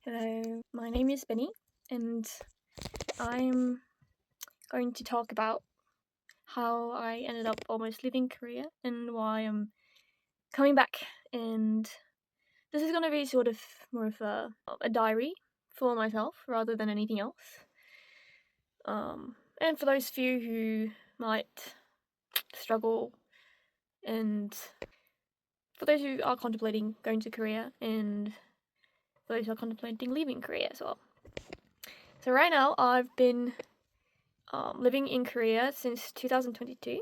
Hello, my name is Benny, and I'm going to talk about how I ended up almost leaving Korea and why I'm coming back. And this is going to be sort of more of a diary for myself rather than anything else. And for those few who might struggle, and for those who are contemplating going to Korea, and for those who are contemplating leaving Korea as well. So right now I've been living in Korea since 2022,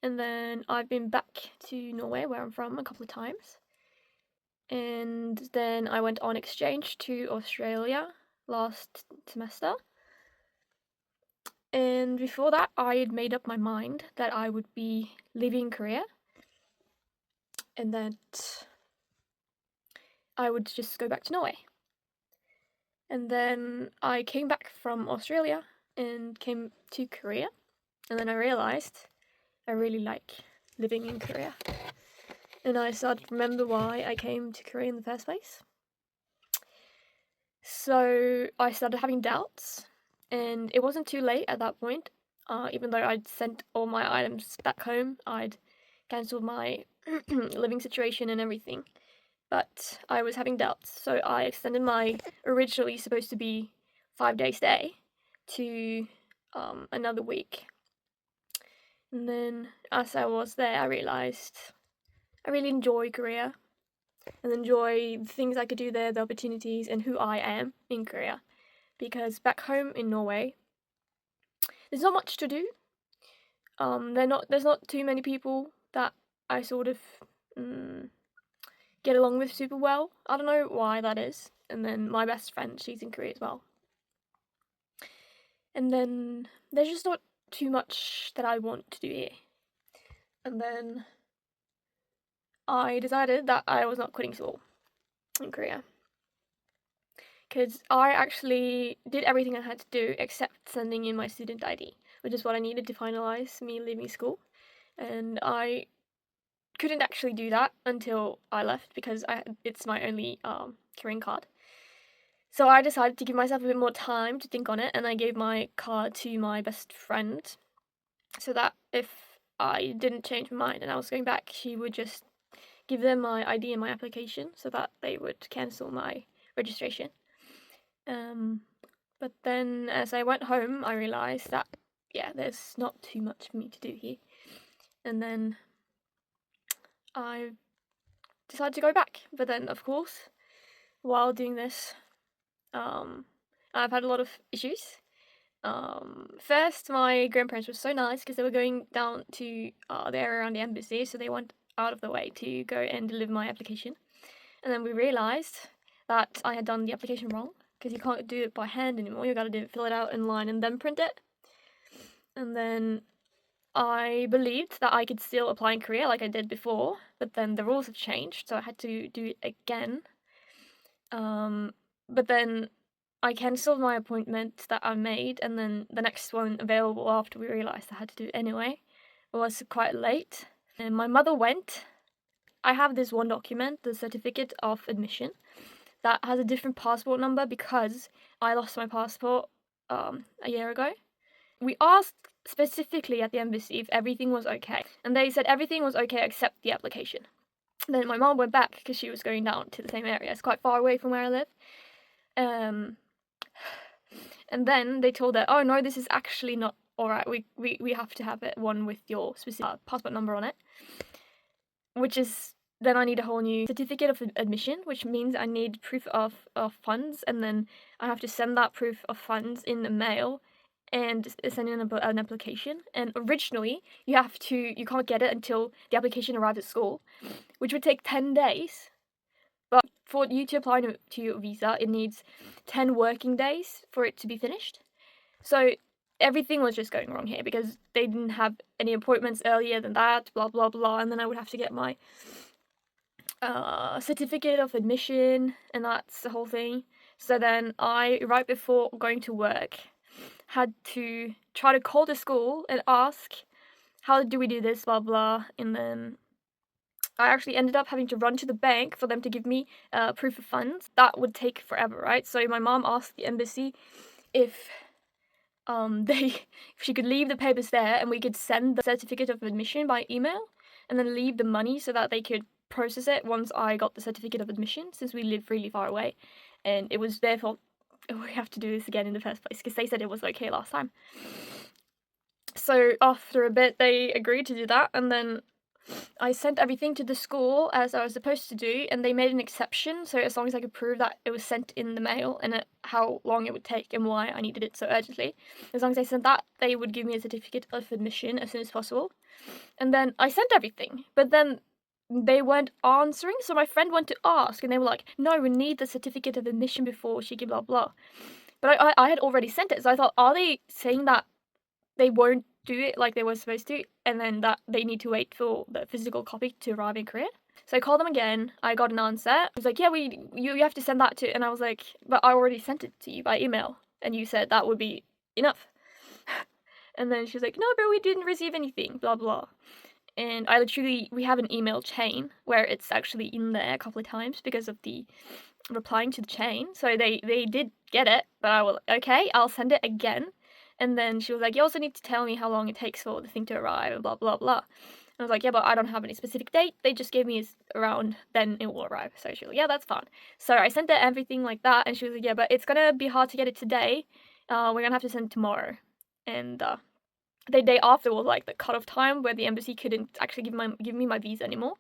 and then I've been back to Norway, where I'm from, a couple of times, and then I went on exchange to Australia last semester. And before that, I had made up my mind that I would be leaving Korea and that I would just go back to Norway. And then I came back from Australia and came to Korea, and then I realized I really like living in Korea. And I started to remember why I came to Korea in the first place. So I started having doubts, and it wasn't too late at that point. Even though I'd sent all my items back home, I'd cancelled my living situation and everything. But I was having doubts, so I extended my originally supposed to be 5-day stay to another week. And then as I was there, I realized I really enjoy Korea and enjoy the things I could do there, the opportunities, and who I am in Korea. Because back home in Norway, there's not much to do. There's not too many people that I sort of get along with super well. I don't know why that is. And then my best friend, she's in Korea as well. And then there's just not too much that I want to do here. And then I decided that I was not quitting school in Korea. Because I actually did everything I had to do except sending in my student ID, which is what I needed to finalize me leaving school. And I couldn't actually do that until I left because it's my only Korean card. So I decided to give myself a bit more time to think on it, and I gave my card to my best friend so that if I didn't change my mind and I was going back, she would just give them my ID and my application so that they would cancel my registration. But then as I went home, I realized that, there's not too much for me to do here. And then I decided to go back. But then, of course, while doing this, I've had a lot of issues. First, my grandparents were so nice because they were going down to the area around the embassy, so they went out of the way to go and deliver my application. And then we realized that I had done the application wrong because you can't do it by hand anymore. You gotta fill it out in line and then print it. And then I believed that I could still apply in Korea like I did before, but then the rules have changed, so I had to do it again. But then I cancelled my appointment that I made, and then the next one available after we realised I had to do it anyway was quite late. And my mother went. I have this one document, the certificate of admission, that has a different passport number because I lost my passport a year ago. We asked specifically at the embassy if everything was okay, and they said everything was okay except the application. Then my mom went back because she was going down to the same area. It's quite far away from where I live. And then they told her, oh no, this is actually not alright. We have to have it one with your specific passport number on it. Which is, then I need a whole new certificate of admission, which means I need proof of funds, and then I have to send that proof of funds in the mail and send in an application. And originally, you can't get it until the application arrives at school, which would take 10 days. But for you to apply to your visa, it needs 10 working days for it to be finished. So everything was just going wrong here because they didn't have any appointments earlier than that, blah, blah, blah. And then I would have to get my certificate of admission, and that's the whole thing. So then I, right before going to work, had to try to call the school and ask, how do we do this, blah, blah. And then I actually ended up having to run to the bank for them to give me proof of funds. That would take forever, right? So my mom asked the embassy if if she could leave the papers there and we could send the certificate of admission by email and then leave the money so that they could process it once I got the certificate of admission, since we live really far away. And it was their fault we have to do this again in the first place because they said it was okay last time. So after a bit, they agreed to do that, and then I sent everything to the school as I was supposed to do, and they made an exception. So as long as I could prove that it was sent in the mail and how long it would take and why I needed it so urgently, as long as I sent that, they would give me a certificate of admission as soon as possible. And then I sent everything, but then they weren't answering. So my friend went to ask, and they were like, "No, we need the certificate of admission before she blah blah." But I had already sent it, so I thought, are they saying that they won't do it like they were supposed to, and then that they need to wait for the physical copy to arrive in Korea? So I called them again. I got an answer. I was like, "Yeah, you have to send that to," and I was like, "But I already sent it to you by email, and you said that would be enough." And then she was like, "No, but we didn't receive anything, blah blah." And we have an email chain where it's actually in there a couple of times because of the replying to the chain. So they did get it, but I was like, "Okay, I'll send it again." And then she was like, "You also need to tell me how long it takes for the thing to arrive," and blah blah blah. And I was like, "Yeah, but I don't have any specific date. They just gave me around then it will arrive." So she was like, "Yeah, that's fine." So I sent her everything like that, and she was like, "Yeah, but it's gonna be hard to get it today. We're gonna have to send it tomorrow." And the day after was like the cutoff time where the embassy couldn't actually give me my visa anymore.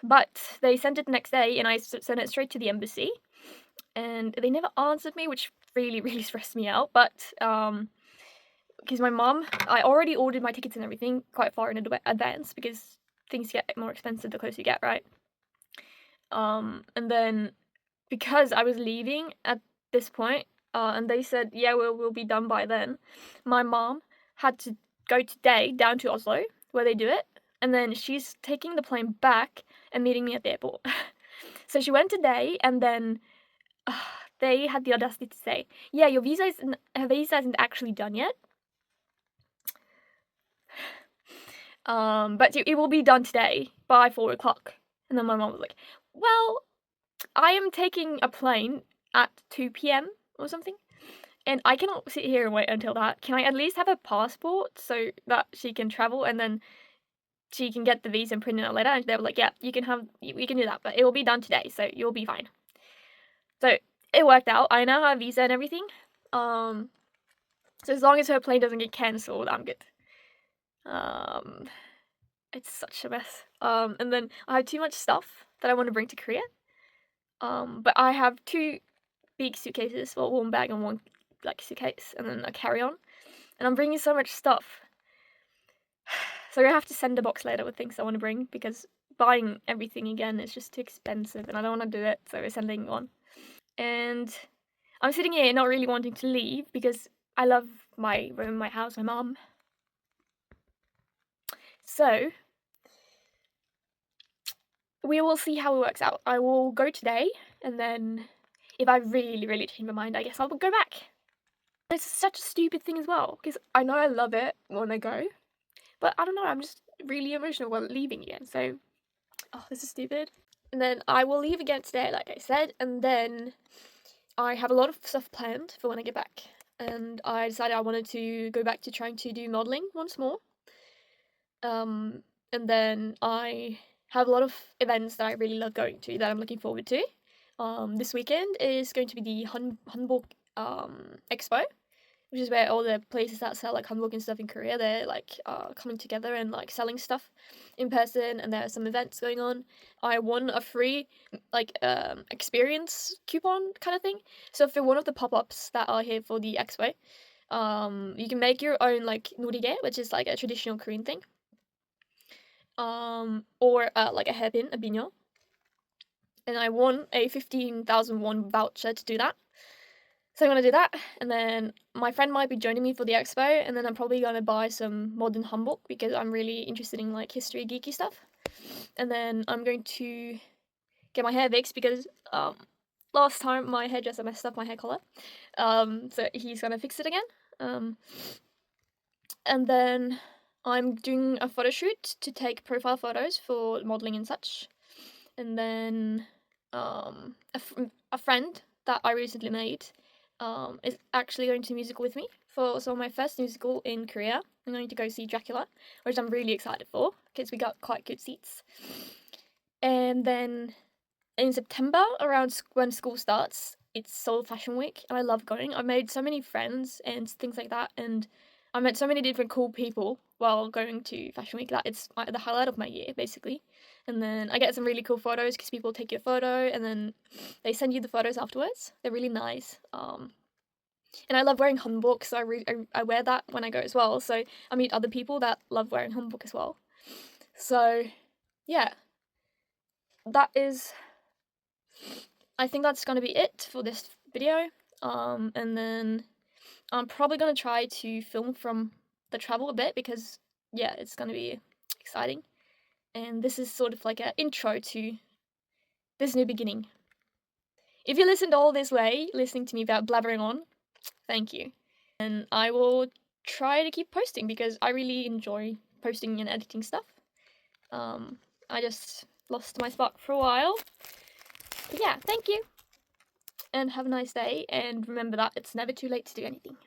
But they sent it the next day, and I sent it straight to the embassy, and they never answered me, which really really stressed me out. But because my mom, I already ordered my tickets and everything quite far in advance because things get more expensive the closer you get, right? And then because I was leaving at this point, and they said, "Yeah, we'll be done by then," my mom had to go today down to Oslo where they do it, and then she's taking the plane back and meeting me at the airport. So she went today, and then they had the audacity to say, "Yeah, your her visa isn't actually done yet. But it will be done today by 4 o'clock." And then my mom was like, "Well, I am taking a plane at 2 p.m. or something, and I cannot sit here and wait until that. Can I at least have a passport so that she can travel, and then she can get the visa and print it out later?" And they were like, "Yeah, we can do that, but it will be done today, so you'll be fine." So it worked out. I now have a visa and everything. So as long as her plane doesn't get cancelled, I'm good. It's such a mess. And then I have too much stuff that I want to bring to Korea. But I have 2 big suitcases, well, one bag and one like suitcase, and then a carry-on. And I'm bringing so much stuff. So I'm gonna have to send a box later with things I want to bring because buying everything again is just too expensive, and I don't want to do it. So we're sending one. And I'm sitting here not really wanting to leave because I love my room, my house, my mom. So we will see how it works out. I will go today, and then if I really, really change my mind, I guess I'll go back. It's such a stupid thing as well, because I know I love it when I go, but I don't know, I'm just really emotional while leaving again, so, oh, this is stupid. And then I will leave again today, like I said, and then I have a lot of stuff planned for when I get back. And I decided I wanted to go back to trying to do modeling once more. And then I have a lot of events that I really love going to that I'm looking forward to. This weekend is going to be the Hanbok Expo, which is where all the places that sell like hanbok and stuff in Korea, they're like coming together and like selling stuff in person, and there are some events going on. I won a free like experience coupon kind of thing. So for one of the pop-ups that are here for the expo, you can make your own like norige, which is like a traditional Korean thing. Or like a hairpin, a binyo. And I won a 15,000 won voucher to do that. So I'm gonna do that, and then my friend might be joining me for the expo, and then I'm probably gonna buy some modern hanbok because I'm really interested in like history geeky stuff. And then I'm going to get my hair fixed because last time my hairdresser messed up my hair color. So he's gonna fix it again. And then I'm doing a photo shoot to take profile photos for modeling and such. And then a friend that I recently made is actually going to the musical with me for my first musical in Korea. I'm going to go see Dracula, which I'm really excited for because we got quite good seats. And then in September, around when school starts, it's Seoul Fashion Week, and I love going. I've made so many friends and things like that, and I met so many different cool people while going to Fashion Week that it's the highlight of my year, basically. And then I get some really cool photos because people take your photo and then they send you the photos afterwards. They're really nice. And I love wearing hanbok, so I wear that when I go as well. So I meet other people that love wearing hanbok as well. So yeah, that is. I think that's gonna be it for this video. And then I'm probably gonna try to film from the travel a bit because yeah, it's gonna be exciting. And this is sort of like an intro to this new beginning. If you listened all this way, listening to me about blabbering on, thank you. And I will try to keep posting because I really enjoy posting and editing stuff. I just lost my spark for a while. But yeah, thank you. And have a nice day. And remember that it's never too late to do anything.